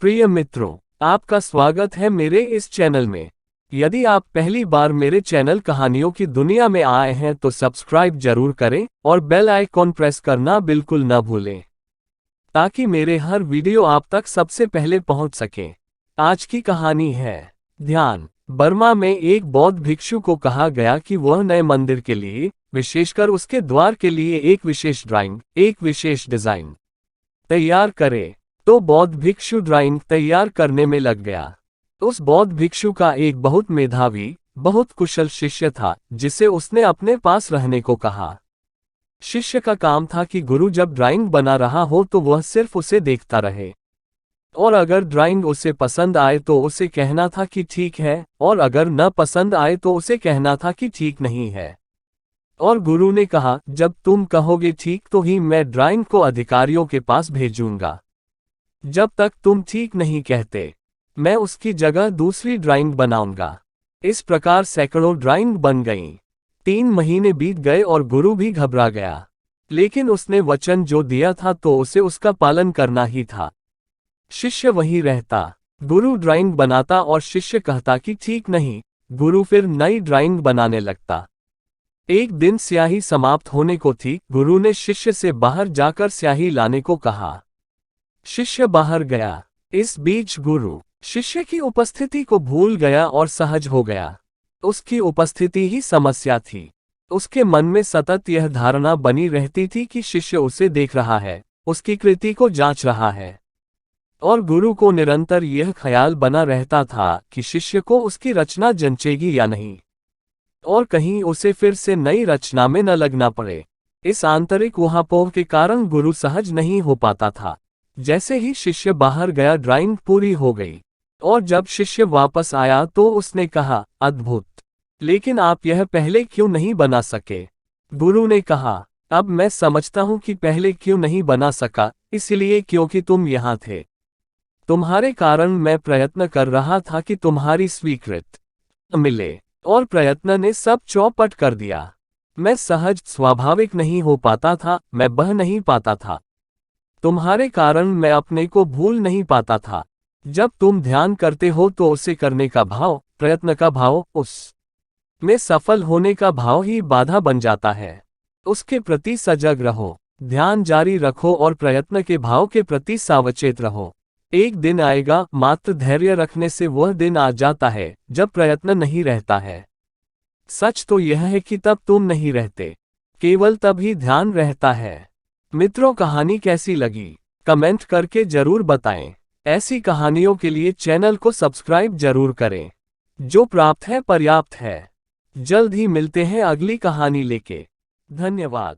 प्रिय मित्रों, आपका स्वागत है मेरे इस चैनल में। यदि आप पहली बार मेरे चैनल कहानियों की दुनिया में आए हैं तो सब्सक्राइब जरूर करें और बेल आइकॉन प्रेस करना बिल्कुल न भूलें, ताकि मेरे हर वीडियो आप तक सबसे पहले पहुंच सके। आज की कहानी है ध्यान। बर्मा में एक बौद्ध भिक्षु को कहा गया कि वह नए मंदिर के लिए, विशेषकर उसके द्वार के लिए एक विशेष ड्राइंग, एक विशेष डिजाइन तैयार करे। तो बौद्ध भिक्षु ड्राइंग तैयार करने में लग गया। उस बौद्ध भिक्षु का एक बहुत मेधावी, बहुत कुशल शिष्य था, जिसे उसने अपने पास रहने को कहा। शिष्य का काम था कि गुरु जब ड्राइंग बना रहा हो तो वह सिर्फ उसे देखता रहे, और अगर ड्राइंग उसे पसंद आए तो उसे कहना था कि ठीक है, और अगर न पसंद आए तो उसे कहना था कि ठीक नहीं है। और गुरु ने कहा, जब तुम कहोगे ठीक तो ही मैं ड्राइंग को अधिकारियों के पास भेजूंगा। जब तक तुम ठीक नहीं कहते, मैं उसकी जगह दूसरी ड्राइंग बनाऊंगा। इस प्रकार सैकड़ों ड्राइंग बन गईं। 3 महीने बीत गए और गुरु भी घबरा गया, लेकिन उसने वचन जो दिया था तो उसे उसका पालन करना ही था। शिष्य वहीं रहता, गुरु ड्राइंग बनाता और शिष्य कहता कि ठीक नहीं। गुरु फिर नई ड्राइंग बनाने लगता। एक दिन स्याही समाप्त होने को थी। गुरु ने शिष्य से बाहर जाकर स्याही लाने को कहा। शिष्य बाहर गया। इस बीच गुरु शिष्य की उपस्थिति को भूल गया और सहज हो गया। उसकी उपस्थिति ही समस्या थी। उसके मन में सतत यह धारणा बनी रहती थी कि शिष्य उसे देख रहा है, उसकी कृति को जांच रहा है, और गुरु को निरंतर यह ख्याल बना रहता था कि शिष्य को उसकी रचना जंचेगी या नहीं, और कहीं उसे फिर से नई रचना में न लगना पड़े। इस आंतरिक ऊहापोह के कारण गुरु सहज नहीं हो पाता था। जैसे ही शिष्य बाहर गया, ड्राइंग पूरी हो गई, और जब शिष्य वापस आया तो उसने कहा, अद्भुत, लेकिन आप यह पहले क्यों नहीं बना सके? गुरु ने कहा, अब मैं समझता हूं कि पहले क्यों नहीं बना सका, इसलिए क्योंकि तुम यहाँ थे। तुम्हारे कारण मैं प्रयत्न कर रहा था कि तुम्हारी स्वीकृति मिले, और प्रयत्न ने सब चौपट कर दिया। मैं सहज स्वाभाविक नहीं हो पाता था, मैं बह नहीं पाता था। तुम्हारे कारण मैं अपने को भूल नहीं पाता था। जब तुम ध्यान करते हो तो उसे करने का भाव, प्रयत्न का भाव, उस में सफल होने का भाव ही बाधा बन जाता है। उसके प्रति सजग रहो, ध्यान जारी रखो और प्रयत्न के भाव के प्रति सावचेत रहो। एक दिन आएगा, मात्र धैर्य रखने से वह दिन आ जाता है जब प्रयत्न नहीं रहता है। सच तो यह है कि तब तुम नहीं रहते, केवल तभी ध्यान रहता है। मित्रों, कहानी कैसी लगी कमेंट करके जरूर बताएं। ऐसी कहानियों के लिए चैनल को सब्सक्राइब जरूर करें। जो प्राप्त है पर्याप्त है। जल्द ही मिलते हैं अगली कहानी लेके। धन्यवाद।